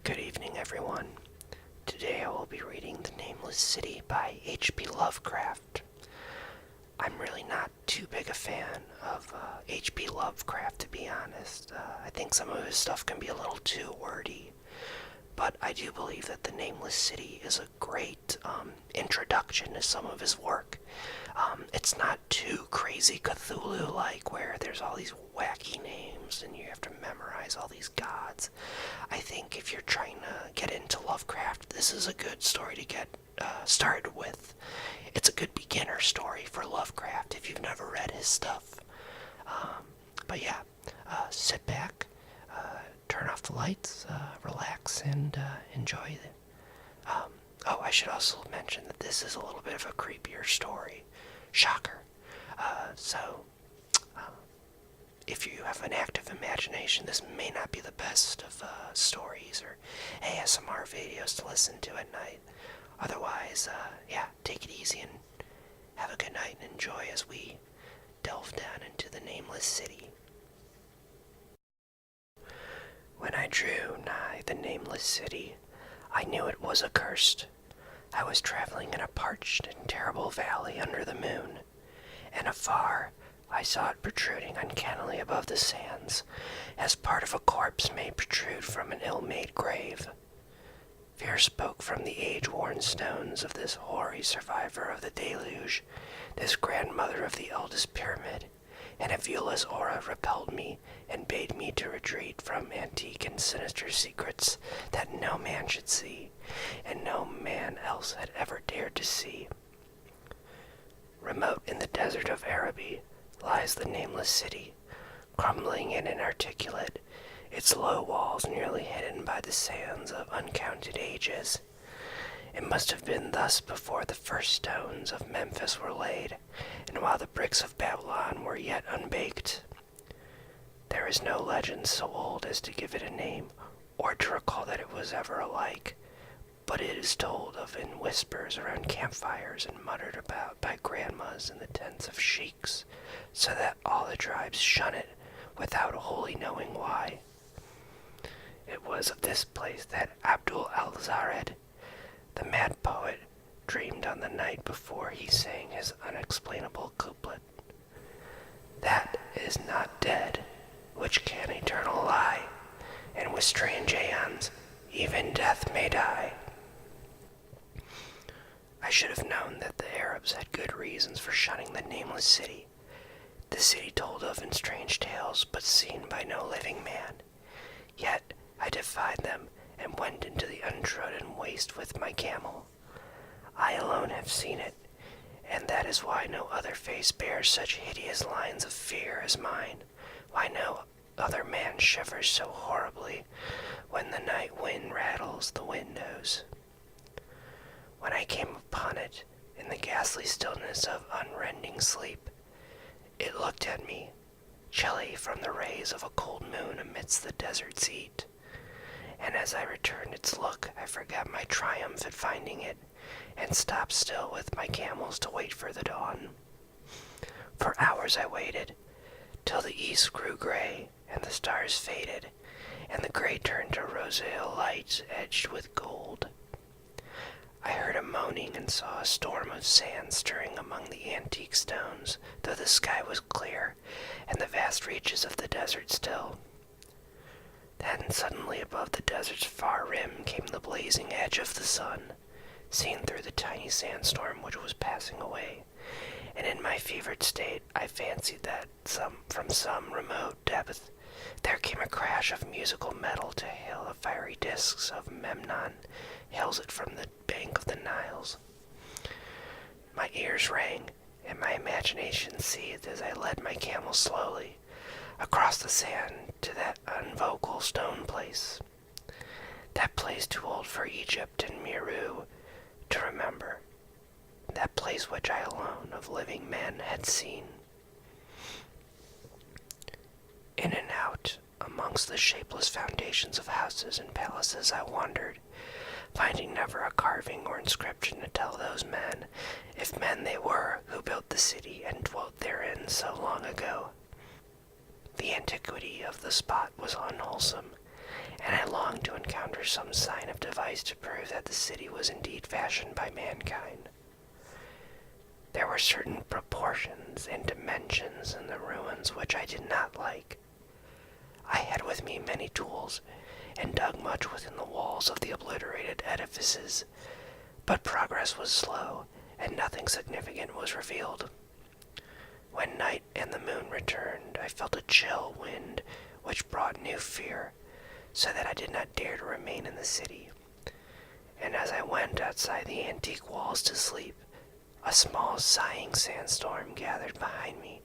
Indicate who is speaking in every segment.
Speaker 1: Good evening, everyone. Today I will be reading The Nameless City by H.P. Lovecraft. I'm really not too big a fan of H.P. Lovecraft, to be honest. I think some of his stuff can be a little too wordy, but I do believe that The Nameless City is a great introduction to some of his work. It's not too crazy Cthulhu-like, where there's all these wacky names and you have to memorize all these gods. I think if you're trying to get into Lovecraft, this is a good story to get started with. It's a good beginner story for Lovecraft if you've never read his stuff. But yeah, sit back, turn off the lights, relax, and enjoy it. Oh, I should also mention that this is a little bit of a creepier story. Shocker. If you have an active imagination, this may not be the best of stories or ASMR videos to listen to at night. Otherwise, take it easy and have a good night and enjoy as we delve down into the Nameless City. When I drew nigh the Nameless City, I knew it was accursed. I was traveling in a parched and terrible valley under the moon, and afar I saw it protruding uncannily above the sands, as part of a corpse may protrude from an ill-made grave. Fear spoke from the age-worn stones of this hoary survivor of the deluge, this grandmother of the eldest pyramid, and a viewless aura repelled me and bade me to retreat from antique and sinister secrets that no man should see, and no man else had ever dared to see. Remote in the desert of Araby lies the Nameless City, crumbling and inarticulate, its low walls nearly hidden by the sands of uncounted ages. It must have been thus before the first stones of Memphis were laid, and while the bricks of Babylon were yet unbaked. There is no legend so old as to give it a name, or to recall that it was ever alike, but it is told of in whispers around campfires and muttered about by grandmas in the tents of sheiks, so that all the tribes shun it without wholly knowing why. It was of this place that Abdul al-Zared, the mad poet, dreamed on the night before he sang his unexplainable couplet. That is not dead, which can eternal lie, and with strange aeons, even death may die. I should have known that the Arabs had good reasons for shunning the Nameless City, the city told of in strange tales, but seen by no living man. Yet I defied them, and went into the untrodden waste with my camel. I alone have seen it, and that is why no other face bears such hideous lines of fear as mine, why no other man shivers so horribly when the night wind rattles the windows. When I came upon it, in the ghastly stillness of unrending sleep, it looked at me, chilly from the rays of a cold moon amidst the desert's heat. And as I returned its look, I forgot my triumph at finding it, and stopped still with my camels to wait for the dawn. For hours I waited, till the east grew gray, and the stars faded, and the gray turned to roseate light edged with gold. I heard a moaning and saw a storm of sand stirring among the antique stones, though the sky was clear, and the vast reaches of the desert still. Then suddenly above the desert's far rim came the blazing edge of the sun, seen through the tiny sandstorm which was passing away, and in my fevered state I fancied that from some remote depth there came a crash of musical metal to hail the fiery discs of Memnon hails it from the bank of the Niles. My ears rang, and my imagination seethed as I led my camel slowly across the sand to that unvocal stone place. That place too old for Egypt and Mural to remember. That place which I alone of living men had seen. In and out amongst the shapeless foundations of houses and palaces I wandered, finding never a carving or inscription to tell those men, if men they were, who built the city and dwelt therein so long ago. The antiquity of the spot was unwholesome, and I longed to encounter or some sign of device to prove that the city was indeed fashioned by mankind. There were certain proportions and dimensions in the ruins which I did not like. I had with me many tools, and dug much within the walls of the obliterated edifices, but progress was slow, and nothing significant was revealed. When night and the moon returned, I felt a chill wind which brought new fear, so that I did not dare to remain in the city. And as I went outside the antique walls to sleep, a small sighing sandstorm gathered behind me.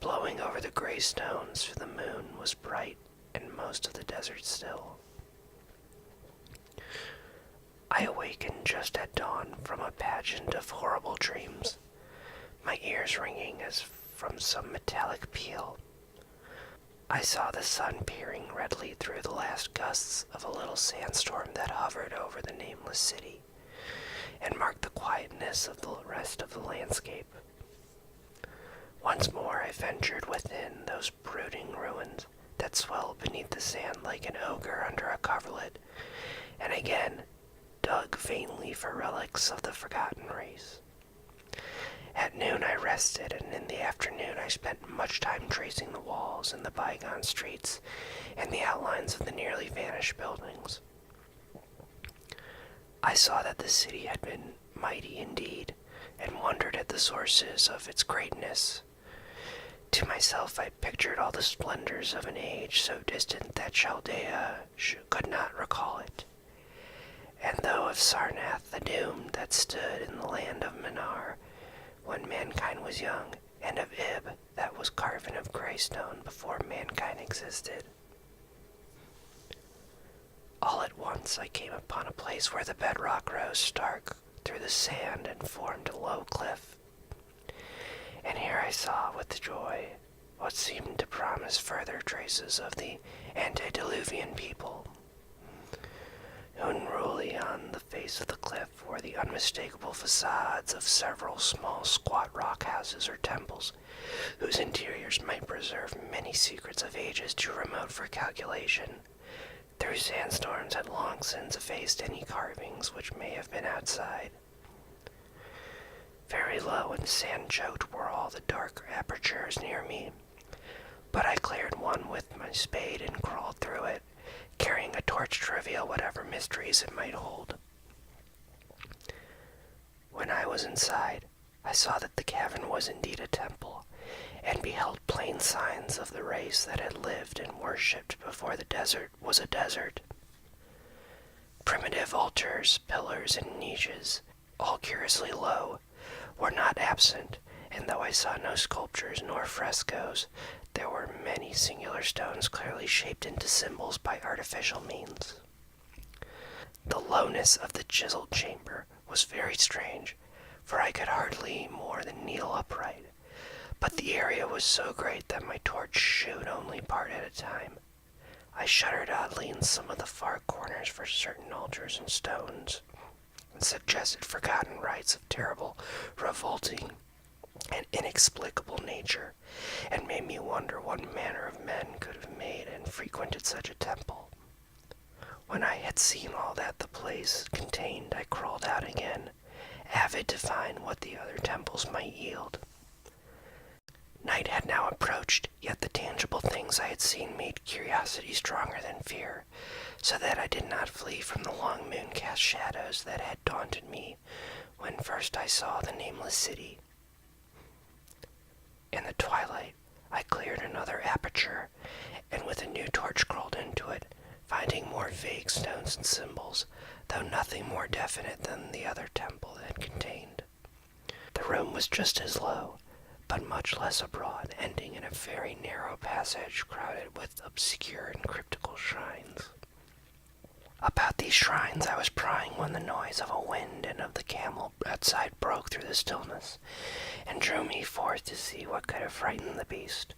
Speaker 1: Blowing over the gray stones, for the moon was bright and most of the desert still. I awakened just at dawn from a pageant of horrible dreams, my ears ringing as from some metallic peal. I saw the sun peering redly through the last gusts of a little sandstorm that hovered over the nameless city, and marked the quietness of the rest of the landscape. Once more I ventured within those brooding ruins that swell beneath the sand like an ogre under a coverlet, and again dug vainly for relics of the forgotten race. At noon I rested, and in the afternoon I spent much time tracing the walls and the bygone streets and the outlines of the nearly vanished buildings. I saw that the city had been mighty indeed, and wondered at the sources of its greatness. To myself I pictured all the splendors of an age so distant that Chaldea could not recall it. And though of Sarnath the doomed that stood in the land of Minar when mankind was young, and of Ib that was carven of grey stone before mankind existed. All at once I came upon a place where the bedrock rose stark through the sand and formed a low cliff. And here I saw with joy what seemed to promise further traces of the antediluvian people. Unruly on the face of the cliff were the unmistakable facades of several small squat rock houses or temples, whose interiors might preserve many secrets of ages too remote for calculation. Through sandstorms had long since effaced any carvings which may have been outside. Very low and sand-choked were all the dark apertures near me, but I cleared one with my spade and crawled through it, carrying a torch to reveal whatever mysteries it might hold. When I was inside, I saw that the cavern was indeed a temple, and beheld plain signs of the race that had lived and worshipped before the desert was a desert. Primitive altars, pillars, and niches, all curiously low, were not absent, and though I saw no sculptures nor frescoes, there were many singular stones clearly shaped into symbols by artificial means. The lowness of the chiseled chamber was very strange, for I could hardly more than kneel upright, but the area was so great that my torch shewed only part at a time. I shuddered oddly in some of the far corners for certain altars and stones, and suggested forgotten rites of terrible, revolting, and inexplicable nature, and made me wonder what manner of men could have made and frequented such a temple. When I had seen all that the place contained, I crawled out again, avid to find what the other temples might yield. Night had now approached, yet the tangible things I had seen made curiosity stronger than fear, so that I did not flee from the long moon-cast shadows that had daunted me when first I saw the nameless city. In the twilight, I cleared another aperture, and with a new torch crawled into it, finding more vague stones and symbols, though nothing more definite than the other temple had contained. The room was just as low, but much less broad, ending in a very narrow passage crowded with obscure and cryptical shrines. About these shrines I was prying when the noise of a wind and of the camel outside broke through the stillness, and drew me forth to see what could have frightened the beast.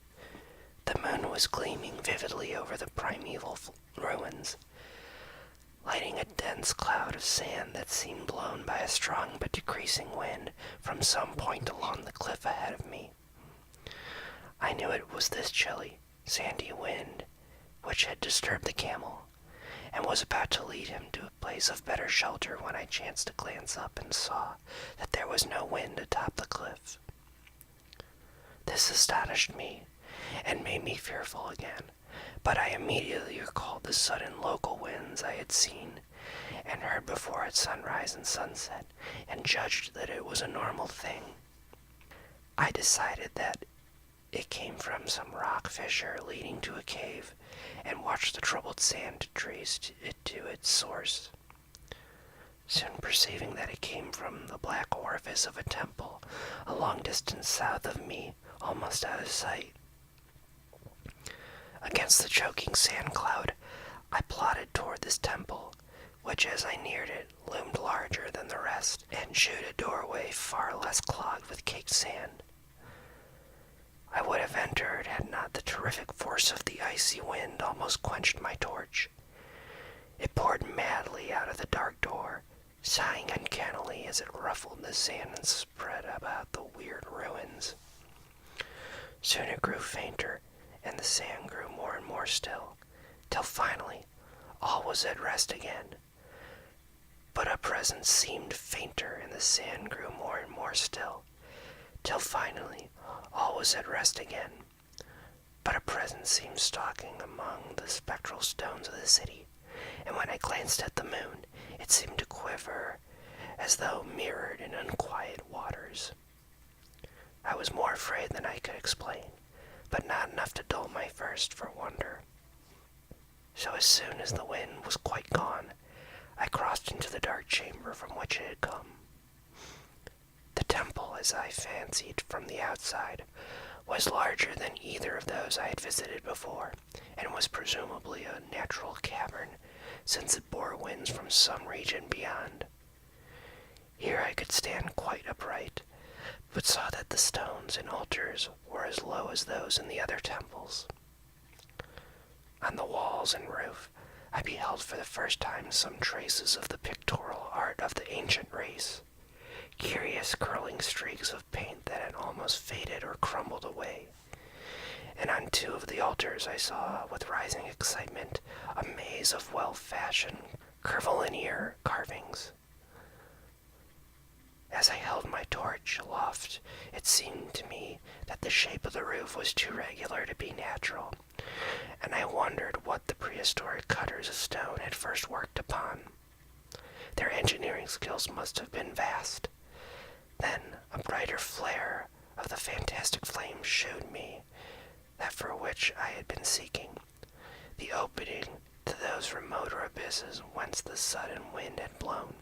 Speaker 1: The moon was gleaming vividly over the primeval ruins, lighting a dense cloud of sand that seemed blown by a strong but decreasing wind from some point along the cliff ahead of me. I knew it was this chilly, sandy wind which had disturbed the camel, and was about to lead him to a place of better shelter when I chanced to glance up and saw that there was no wind atop the cliff. This astonished me and made me fearful again, but I immediately recalled the sudden local winds I had seen and heard before at sunrise and sunset, and judged that it was a normal thing. I decided that it came from some rock fissure leading to a cave, and watched the troubled sand to trace it to its source. Soon perceiving that it came from the black orifice of a temple a long distance south of me, almost out of sight. Against the choking sand cloud, I plodded toward this temple, which as I neared it loomed larger than the rest, and showed a doorway far less clogged with caked sand. I would have entered had not the terrific force of the icy wind almost quenched my torch. It poured madly out of the dark door, sighing uncannily as it ruffled the sand and spread about the weird ruins. Soon it grew fainter, and the sand grew more and more still, till finally all was at rest again. But a presence seemed fainter, and the sand grew more and more still, till finally all was at rest again. But a presence seemed stalking among the spectral stones of the city, and when I glanced at the moon, it seemed to quiver as though mirrored in unquiet waters. I was more afraid than I could explain, but not enough to dull my thirst for wonder. So as soon as the wind was quite gone, I crossed into the dark chamber from which it had come. The temple, as I fancied from the outside, was larger than either of those I had visited before, and was presumably a natural cavern, since it bore winds from some region beyond. Here I could stand quite upright, but saw that the stones and altars were as low as those in the other temples. On the walls and roof, I beheld for the first time some traces of the pictorial art of the ancient race, curious curling streaks of paint that had almost faded or crumbled away. And on two of the altars I saw, with rising excitement, a maze of well-fashioned curvilinear carvings. As I held my torch aloft, it seemed to me that the shape of the roof was too regular to be natural, and I wondered what the prehistoric cutters of stone had first worked upon. Their engineering skills must have been vast. Then a brighter flare of the fantastic flame showed me that for which I had been seeking, the opening to those remoter abysses whence the sudden wind had blown,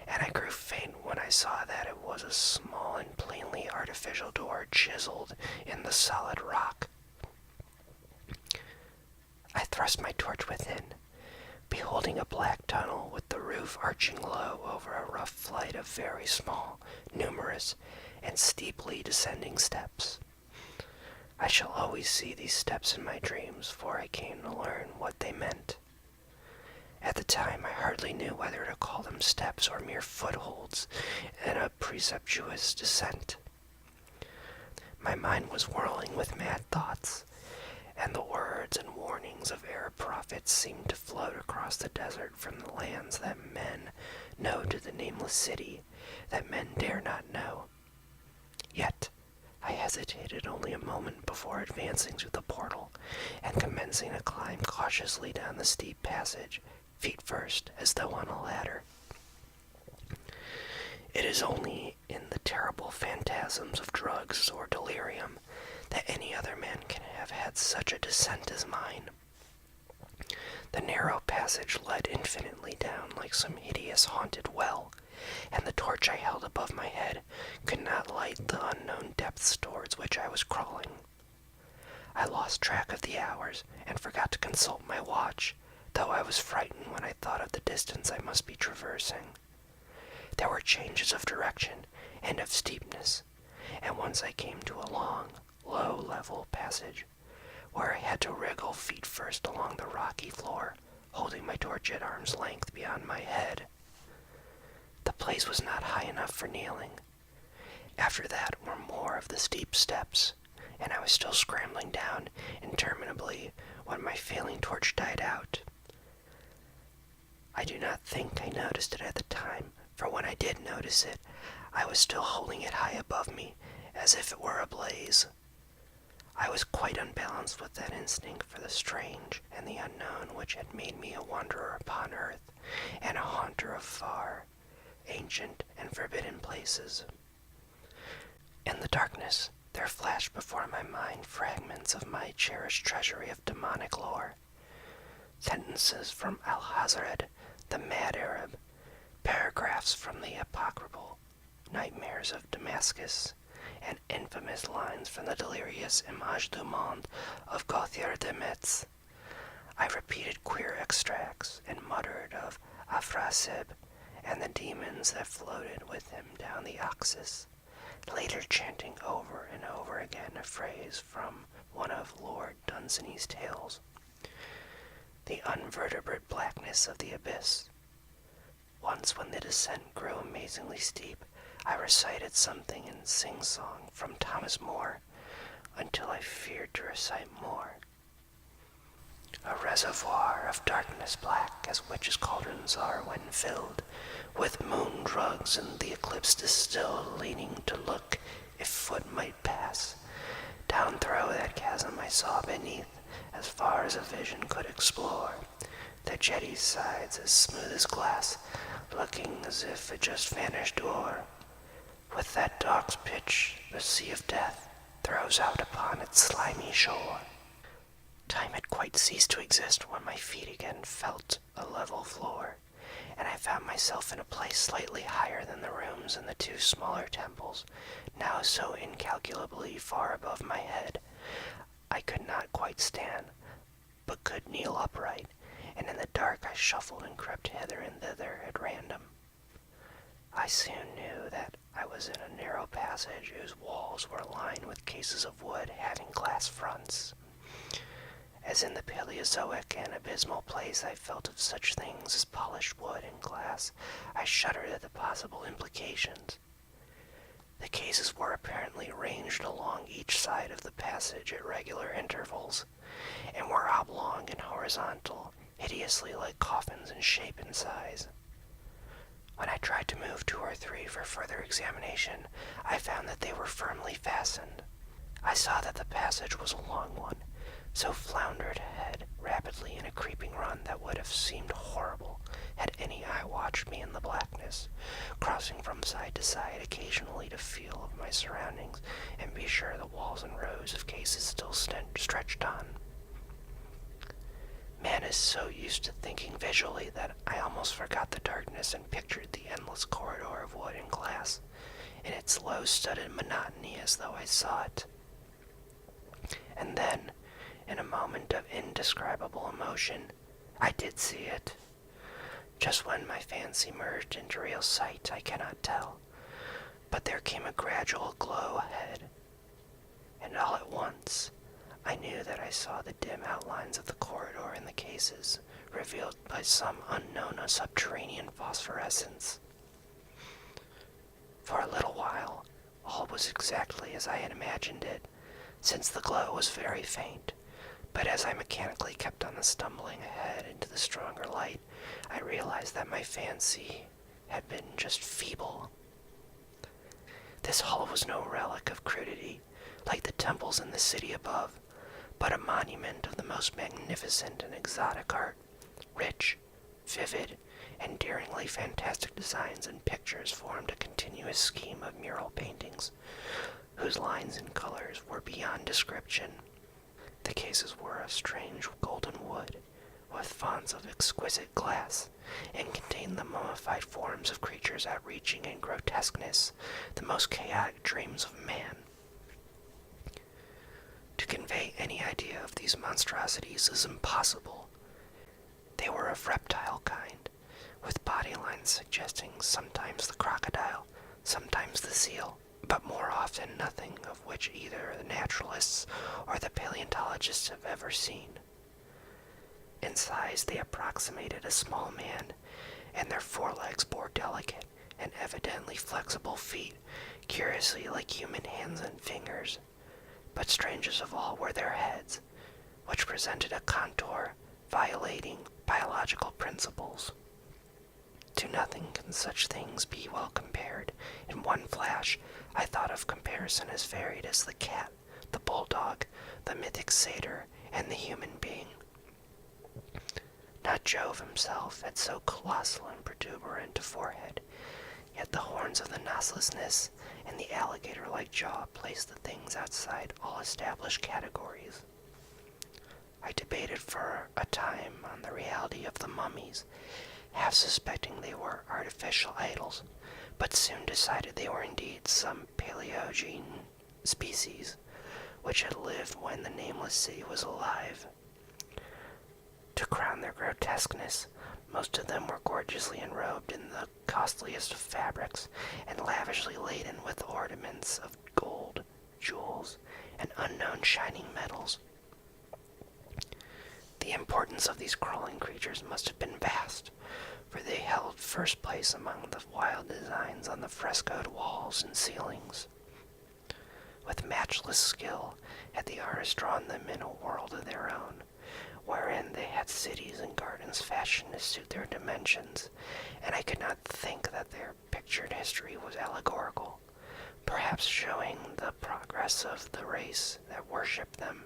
Speaker 1: and I grew faint when I saw that it was a small and plainly artificial door chiseled in the solid rock. I thrust my torch within, beholding a black tunnel with the roof arching low over a rough flight of very small, numerous, and steeply descending steps. I shall always see these steps in my dreams, for I came to learn what they meant. At the time, I hardly knew whether to call them steps or mere footholds in a presumptuous descent. My mind was whirling with mad thoughts, and the words and warnings of Arab prophets seemed to float across the desert from the lands that men know to the nameless city that men dare not know. Yet, I hesitated only a moment before advancing through the portal and commencing a climb cautiously down the steep passage, feet first, as though on a ladder. It is only in the terrible phantasms of drugs or delirium that any other man can have had such a descent as mine. The narrow passage led infinitely down like some hideous haunted well, and the torch I held above my head could not light the unknown depths towards which I was crawling. I lost track of the hours and forgot to consult my watch, though I was frightened when I thought of the distance I must be traversing. There were changes of direction and of steepness, and once I came to a long, low, level passage, where I had to wriggle feet first along the rocky floor, holding my torch at arm's length beyond my head. The place was not high enough for kneeling. After that were more of the steep steps, and I was still scrambling down interminably when my failing torch died out. I do not think I noticed it at the time, for when I did notice it, I was still holding it high above me, as if it were ablaze. I was quite unbalanced with that instinct for the strange and the unknown which had made me a wanderer upon earth, and a haunter of far, ancient, and forbidden places. In the darkness, there flashed before my mind fragments of my cherished treasury of demonic lore. Sentences from Al-Hazred, the mad Arab, paragraphs from the apocryphal Nightmares of Damascus, and infamous lines from the delirious Image du Monde of Gauthier de Metz. I repeated queer extracts and muttered of Afrasib and the demons that floated with him down the Oxus, later chanting over and over again a phrase from one of Lord Dunsany's tales. The unvertebrate blackness of the abyss. Once when the descent grew amazingly steep, I recited something in sing-song from Thomas More, until I feared to recite more. A reservoir of darkness black as witches' cauldrons are when filled, with moon drugs and the eclipse distilled, leaning to look if foot might pass. Down through that chasm I saw beneath, as far as a vision could explore, the jetty's sides as smooth as glass, looking as if it just vanished o'er. With that dog's pitch, the sea of death throws out upon its slimy shore. Time had quite ceased to exist when my feet again felt a level floor, and I found myself in a place slightly higher than the rooms in the two smaller temples, now so incalculably far above my head. I could not quite stand, but could kneel upright, and in the dark I shuffled and crept hither and thither at random. I soon knew that I was in a narrow passage whose walls were lined with cases of wood having glass fronts. As in the Paleozoic and abysmal place I felt of such things as polished wood and glass, I shuddered at the possible implications. The cases were apparently ranged along each side of the passage at regular intervals, and were oblong and horizontal, hideously like coffins in shape and size. When I tried to move 2 or 3 for further examination, I found that they were firmly fastened. I saw that the passage was a long one, so floundered ahead rapidly in a creeping run that would have seemed horrible had any eye watched me in the blackness, crossing from side to side occasionally to feel of my surroundings and be sure the walls and rows of cases still stretched on. Man is so used to thinking visually that I almost forgot the darkness and pictured the endless corridor of wood and glass in its low-studded monotony as though I saw it. And then, in a moment of indescribable emotion, I did see it. Just when my fancy merged into real sight, I cannot tell, but there came a gradual glow ahead, and all at once, I knew that I saw the dim outlines of the corridor and the cases, revealed by some unknown subterranean phosphorescence. For a little while, all was exactly as I had imagined it, since the glow was very faint, but as I mechanically kept on stumbling ahead into the stronger light, I realized that my fancy had been just feeble. This hall was no relic of crudity, like the temples in the city above, but a monument of the most magnificent and exotic art, rich, vivid, and daringly fantastic designs and pictures formed a continuous scheme of mural paintings, whose lines and colors were beyond description. The cases were of strange golden wood, with fonts of exquisite glass, and contained the mummified forms of creatures outreaching in grotesqueness, the most chaotic dreams of man. To convey any idea of these monstrosities is impossible. They were of reptile kind, with body lines suggesting sometimes the crocodile, sometimes the seal, but more often nothing of which either the naturalists or the paleontologists have ever seen. In size they approximated a small man, and their forelegs bore delicate and evidently flexible feet, curiously like human hands and fingers. But strangest of all were their heads, which presented a contour violating biological principles. nothing can such things be well compared. In one flash, I thought of comparison as varied as the cat, the bulldog, the mythic satyr, and the human being. Not Jove himself had so colossal and protuberant a forehead, yet the horns of the nauseousness and the alligator-like jaw placed the things outside all established categories. I debated for a time on the reality of the mummies, half suspecting they were artificial idols, but soon decided they were indeed some Paleogene species, which had lived when the Nameless City was alive. To crown their grotesqueness, most of them were gorgeously enrobed in the costliest of fabrics, and lavishly laden with ornaments of gold, jewels, and unknown shining metals. The importance of these crawling creatures must have been vast, for they held first place among the wild designs on the frescoed walls and ceilings. With matchless skill had the artists drawn them in a world of their own, wherein they had cities and gardens fashioned to suit their dimensions, and I could not think that their pictured history was allegorical, perhaps showing the progress of the race that worshipped them.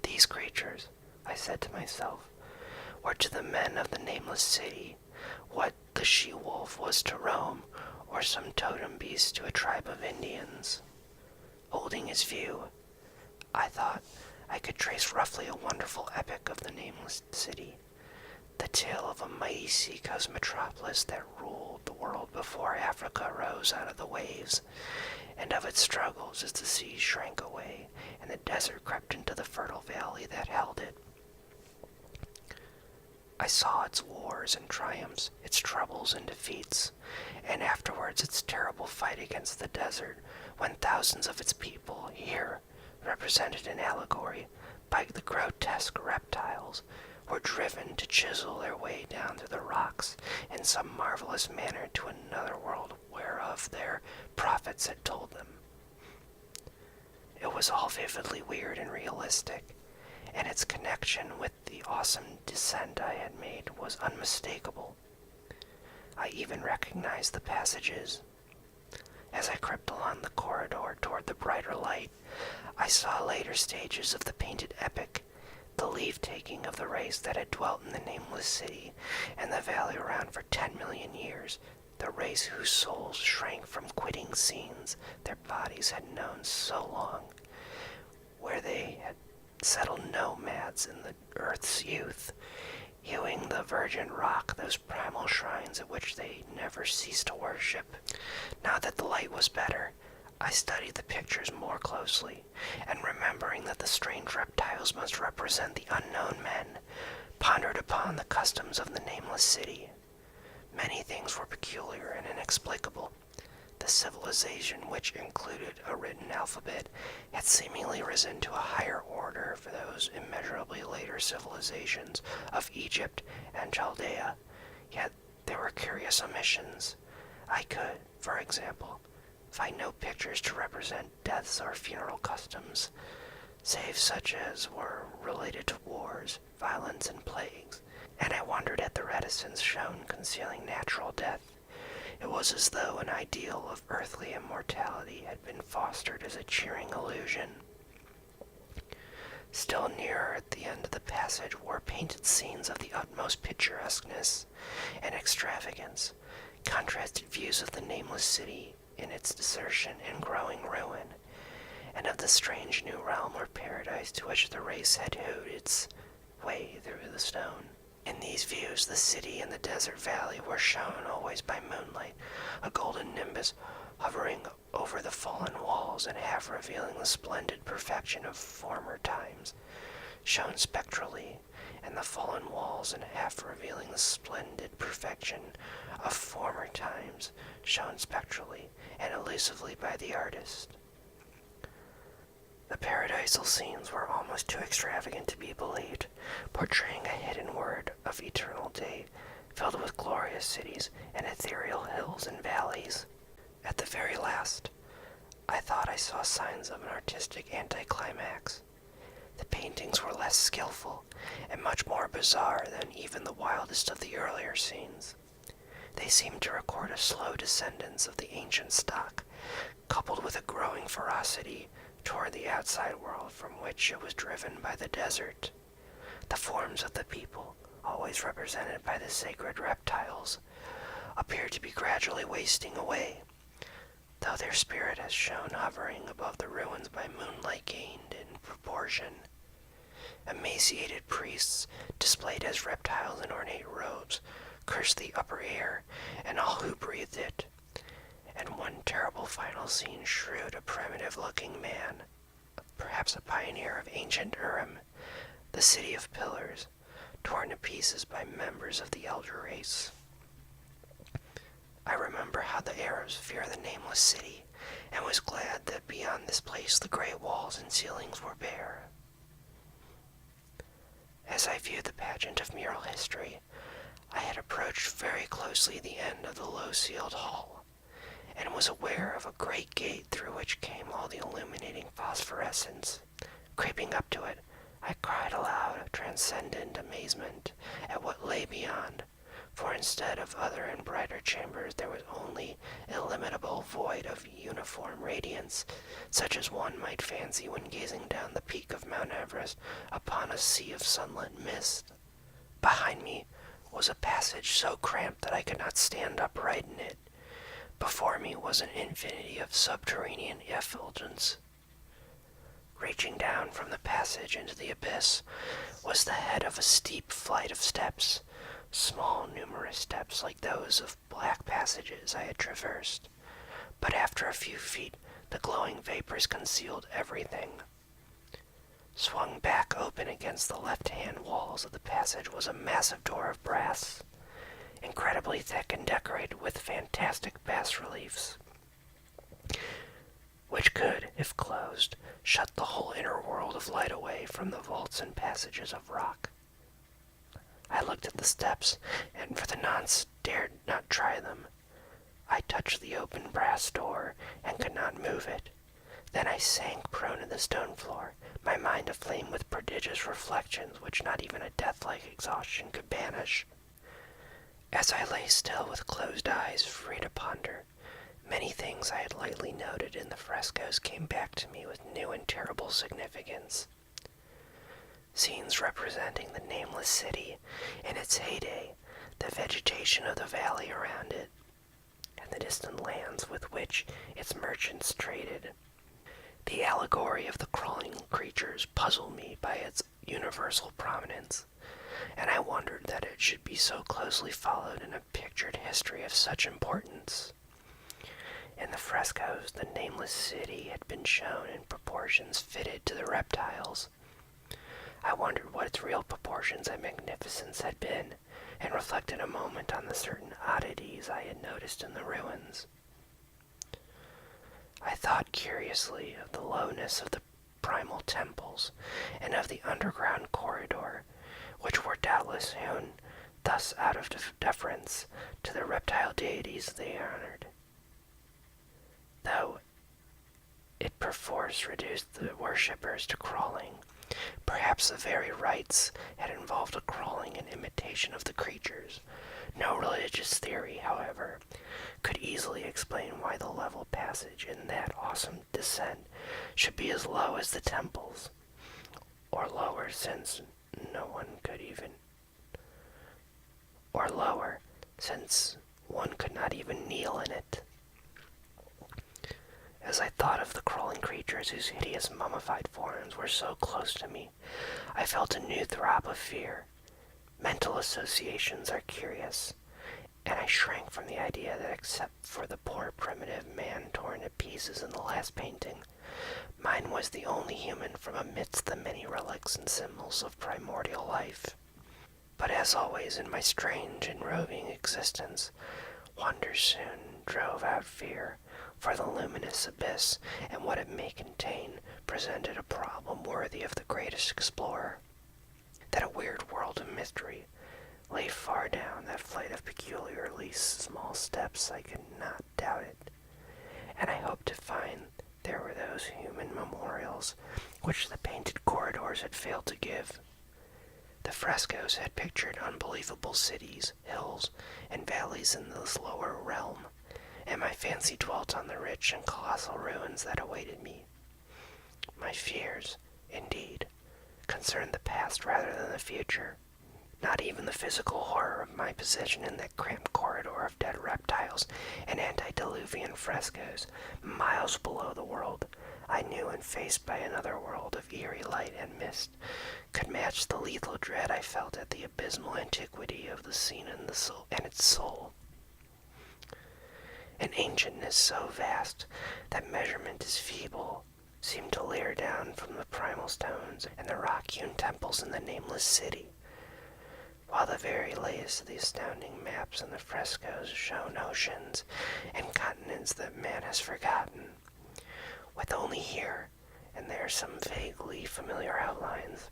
Speaker 1: These creatures, I said to myself, were to the men of the Nameless City what the she-wolf was to Rome, or some totem beast to a tribe of Indians. Holding his view, I thought I could trace roughly a wonderful epic of the Nameless City, the tale of a mighty sea-coast metropolis that ruled the world before Africa rose out of the waves, and of its struggles as the sea shrank away and the desert crept into the fertile valley that held it. I saw its wars and triumphs, its troubles and defeats, and afterwards its terrible fight against the desert, when thousands of its people, here represented in allegory by the grotesque reptiles, were driven to chisel their way down through the rocks in some marvelous manner to another world whereof their prophets had told them. It was all vividly weird and realistic, and its connection with the awesome descent I had made was unmistakable. I even recognized the passages. As I crept along the corridor toward the brighter light, I saw later stages of the painted epic, the leave-taking of the race that had dwelt in the Nameless City and the valley around for 10 million years, the race whose souls shrank from quitting scenes their bodies had known so long, where they had settled nomads in the earth's youth, hewing the virgin rock, those primal shrines at which they never ceased to worship. Now that the light was better, I studied the pictures more closely, and remembering that the strange reptiles must represent the unknown men, pondered upon the customs of the Nameless City. Many things were peculiar and inexplicable. The civilization, which included a written alphabet, had seemingly risen to a higher order for those immeasurably later civilizations of Egypt and Chaldea, yet there were curious omissions. I could, for example, find no pictures to represent deaths or funeral customs, save such as were related to wars, violence, and plagues, and I wondered at the reticence shown concealing natural death. It was as though an ideal of earthly immortality had been fostered as a cheering illusion. Still nearer at the end of the passage were painted scenes of the utmost picturesqueness and extravagance, contrasted views of the Nameless City in its desertion and growing ruin, and of the strange new realm or paradise to which the race had hewed its way through the stone. In these views, the city and the desert valley were shown always by moonlight, a golden nimbus hovering over the fallen walls and half revealing the splendid perfection of former times, shown spectrally, and the fallen walls and half revealing the splendid perfection of former times, shown spectrally and elusively by the artist. The paradisal scenes were almost too extravagant to be believed, portraying a hidden word of eternal day, filled with glorious cities and ethereal hills and valleys. At the very last, I thought I saw signs of an artistic anticlimax. The paintings were less skillful and much more bizarre than even the wildest of the earlier scenes. They seemed to record a slow descendance of the ancient stock, coupled with a growing ferocity toward the outside world from which it was driven by the desert. The forms of the people, always represented by the sacred reptiles, appear to be gradually wasting away, though their spirit has shown hovering above the ruins by moonlight gained in proportion. Emaciated priests, displayed as reptiles in ornate robes, cursed the upper air and all who breathed it, and one terrible final scene shewed a primitive-looking man, perhaps a pioneer of ancient Urim, the city of pillars, torn to pieces by members of the elder race. I remember how the Arabs fear the Nameless city, and was glad that beyond this place the great walls and ceilings were bare. As I viewed the pageant of mural history, I had approached very closely the end of the low-ceiled hall, and was aware of a great gate through which came all the illuminating phosphorescence. Creeping up to it, I cried aloud of transcendent amazement at what lay beyond, for instead of other and brighter chambers there was only illimitable void of uniform radiance, such as one might fancy when gazing down the peak of Mount Everest upon a sea of sunlit mist. Behind me was a passage so cramped that I could not stand upright in it. Before me was an infinity of subterranean effulgence. Reaching down from the passage into the abyss was the head of a steep flight of steps, small numerous steps like those of black passages I had traversed, but after a few feet the glowing vapors concealed everything. Swung back open against the left-hand walls of the passage was a massive door of brass, incredibly thick and decorated with fantastic bas-reliefs, which could, if closed, shut the whole inner world of light away from the vaults and passages of rock. I looked at the steps, and for the nonce dared not try them. I touched the open brass door, and could not move it. Then I sank prone to the stone floor, my mind aflame with prodigious reflections which not even a death-like exhaustion could banish. As I lay still with closed eyes, free to ponder, many things I had lightly noted in the frescoes came back to me with new and terrible significance. Scenes representing the Nameless city in its heyday, the vegetation of the valley around it, and the distant lands with which its merchants traded. The allegory of the crawling creatures puzzled me by its universal prominence, and I wondered that it should be so closely followed in a pictured history of such importance. In the frescoes, the Nameless city had been shown in proportions fitted to the reptiles. I wondered what its real proportions and magnificence had been, and reflected a moment on the certain oddities I had noticed in the ruins. I thought curiously of the lowness of the primal temples, and of the underground corridor, which were doubtless hewn thus out of deference to the reptile deities they honored, though it perforce reduced the worshippers to crawling. Perhaps the very rites had involved a crawling in imitation of the creatures. No religious theory, however, could easily explain why the level passage in that awesome descent should be as low as the temples, or lower, since one could not even kneel in it. As I thought of the crawling creatures whose hideous mummified forms were so close to me, I felt a new throb of fear. Mental associations are curious, and I shrank from the idea that except for the poor primitive man torn to pieces in the last painting, mine was the only human from amidst the many relics and symbols of primordial life. But as always in my strange and roving existence, wonder soon drove out fear, for the luminous abyss and what it may contain presented a problem worthy of the greatest explorer. That a weird world of mystery lay far down that flight of peculiarly small steps, I could not doubt it, and I hoped to find there were those human memorials which the painted corridors had failed to give. The frescoes had pictured unbelievable cities, hills, and valleys in this lower realm, and my fancy dwelt on the rich and colossal ruins that awaited me. My fears, indeed, concerned the past rather than the future. Not even the physical horror of my position in that cramped corridor of dead reptiles and antediluvian frescoes, miles below the world I knew and faced by another world of eerie light and mist, could match the lethal dread I felt at the abysmal antiquity of the scene and its soul. An ancientness so vast that measurement is feeble seemed to layer down from the primal stones and the rock-hewn temples in the Nameless city, while the very latest of the astounding maps and the frescoes shown oceans and continents that man has forgotten, with only here and there some vaguely familiar outlines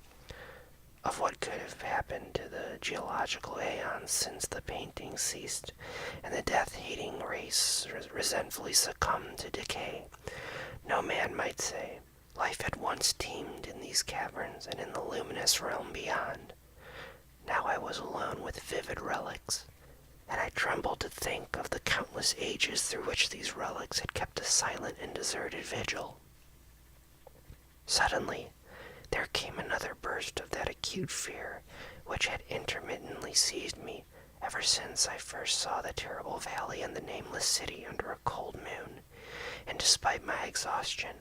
Speaker 1: of what could have happened to the geological aeons since the painting ceased and the death-hating race resentfully succumbed to decay. No man might say life had once teemed in these caverns and in the luminous realm beyond. Now I was alone with vivid relics, and I trembled to think of the countless ages through which these relics had kept a silent and deserted vigil. Suddenly, there came another burst of that acute fear which had intermittently seized me ever since I first saw the terrible valley and the Nameless city under a cold moon, and despite my exhaustion,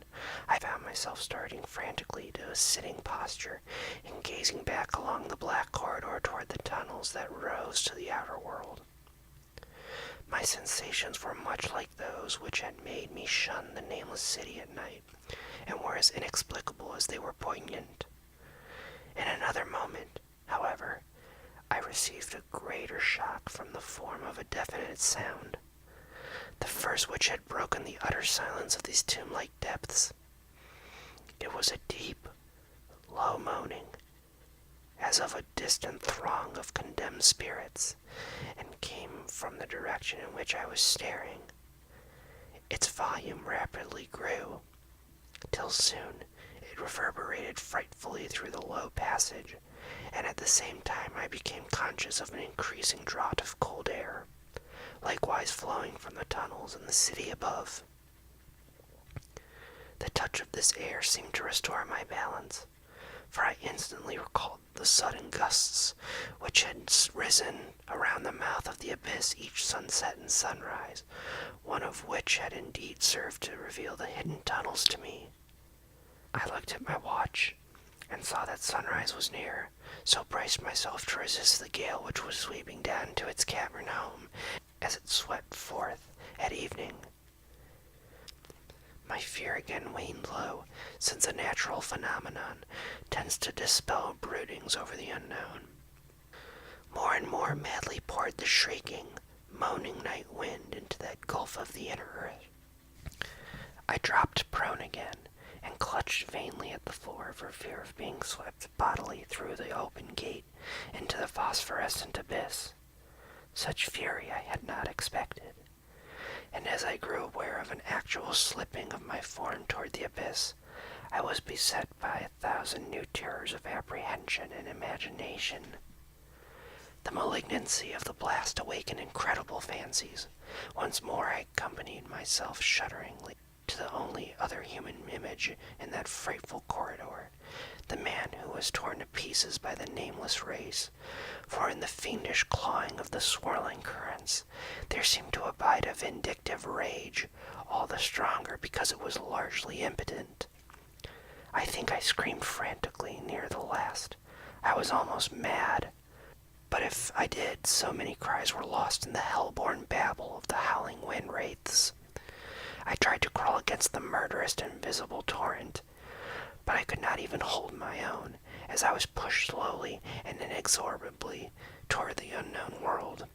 Speaker 1: I found myself starting frantically to a sitting posture and gazing back along the black corridor toward the tunnels that rose to the outer world. My sensations were much like those which had made me shun the Nameless city at night, and were as inexplicable as they were poignant. In another moment, however, I received a greater shock from the form of a definite sound, the first which had broken the utter silence of these tomb-like depths. It was a deep, low moaning, as of a distant throng of condemned spirits, and came from the direction in which I was staring. Its volume rapidly grew, till soon it reverberated frightfully through the low passage, and at the same time I became conscious of an increasing draught of cold air, likewise flowing from the tunnels in the city above. The touch of this air seemed to restore my balance, for I instantly recalled the sudden gusts which had risen around the mouth of the abyss each sunset and sunrise, one of which had indeed served to reveal the hidden tunnels to me. I looked at my watch, and saw that sunrise was near, so braced myself to resist the gale which was sweeping down to its cavern home as it swept forth at evening. My fear again waned low, since a natural phenomenon tends to dispel broodings over the unknown. More and more madly poured the shrieking, moaning night wind into that gulf of the inner earth. I dropped prone again, and clutched vainly at the floor for fear of being swept bodily through the open gate into the phosphorescent abyss. Such fury I had not expected, and as I grew aware of an actual slipping of my form toward the abyss, I was beset by 1,000 new terrors of apprehension and imagination. The malignancy of the blast awakened incredible fancies. Once more I accompanied myself shudderingly to the only other human image in that frightful corridor, the man who was torn to pieces by the nameless race, for in the fiendish clawing of the swirling currents there seemed to abide a vindictive rage, all the stronger because it was largely impotent. I think I screamed frantically near the last. I was almost mad, but if I did, so many cries were lost in the hell-born babble of the howling wind wraiths. I tried to crawl against the murderous invisible torrent, but I could not even hold my own, as I was pushed slowly and inexorably toward the unknown world.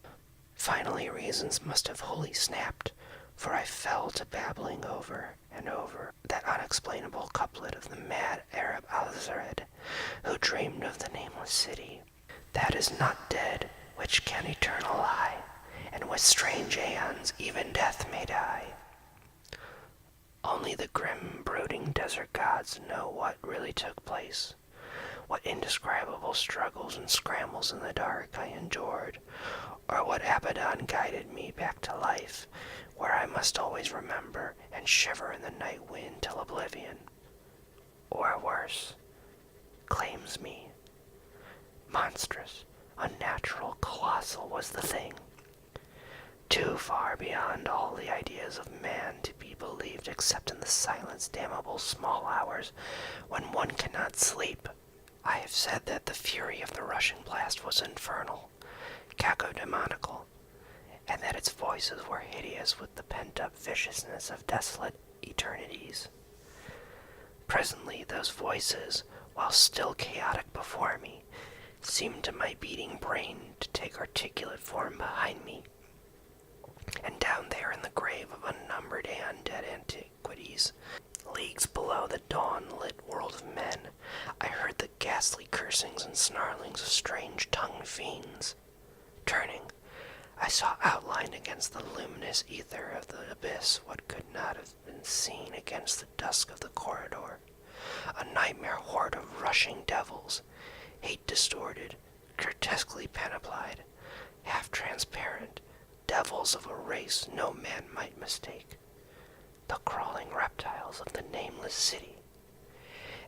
Speaker 1: Finally reasons must have wholly snapped, for I fell to babbling over and over that unexplainable couplet of the mad Arab Alzared, who dreamed of the nameless city, that is not dead, which can eternal lie, and with strange aeons even death may die. Only the grim, brooding desert gods know what really took place, what indescribable struggles and scrambles in the dark I endured, or what Abaddon guided me back to life, where I must always remember and shiver in the night wind till oblivion. Or worse, claims me. Monstrous, unnatural, colossal was the thing. Too far beyond all the ideas of man to be believed except in the silence damnable small hours when one cannot sleep. I have said that the fury of the rushing blast was infernal, cacodemonical, and that its voices were hideous with the pent-up viciousness of desolate eternities. Presently those voices, while still chaotic before me, seemed to my beating brain to take articulate form behind me. And down there in the grave of unnumbered and undead antiquities, leagues below the dawn-lit world of men, I heard the ghastly cursings and snarlings of strange-tongued fiends. Turning, I saw outlined against the luminous ether of the abyss what could not have been seen against the dusk of the corridor. A nightmare horde of rushing devils, hate-distorted, grotesquely panoplied, half-transparent, devils of a race no man might mistake. The crawling reptiles of the Nameless city.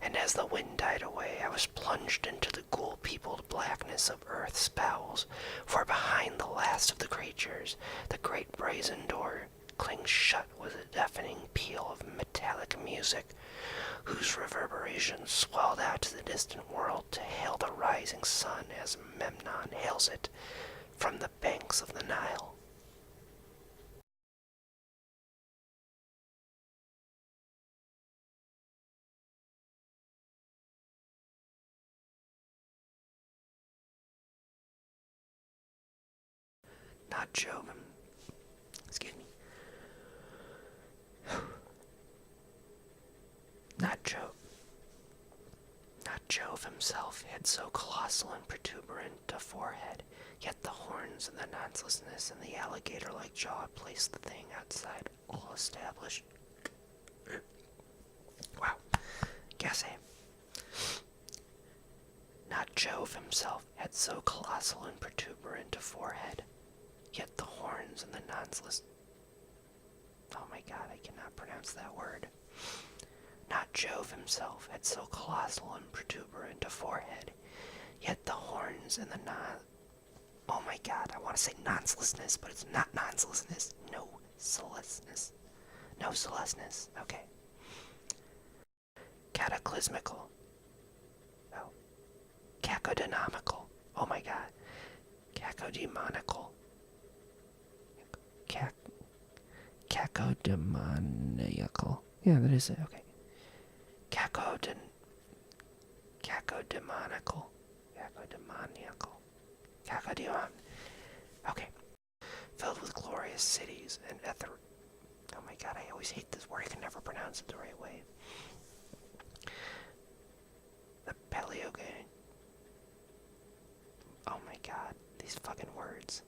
Speaker 1: And as the wind died away, I was plunged into the ghoul-peopled blackness of earth's bowels, for behind the last of the creatures, the great brazen door clings shut with a deafening peal of metallic music, whose reverberations swelled out to the distant world to hail the rising sun as Memnon hails it from the banks of the Nile. Not Jove. Excuse me. Not Jove. Not Jove himself had so colossal and protuberant a forehead, yet the horns and the noncelessness and the alligator-like jaw placed the thing outside all established. Wow. Guess Not Jove himself had so colossal and protuberant a forehead, yet the horns and the nonceless... Oh my god, I cannot pronounce that word. Not Jove himself had so colossal and protuberant a forehead, yet the horns and the Oh my god, I want to say noncelessness, but it's not noncelessness. No celestness. No celestness. Okay. Cataclysmical. Oh. Cacodynamical. Oh my god. Cacodemonical. Cacodemoniacal. Yeah, that is it. Okay. Cacodemonical. Okay. Filled with glorious cities and Oh my god, I always hate this word. I can never pronounce it the right way. The Paleogen. Oh my god, these fucking words.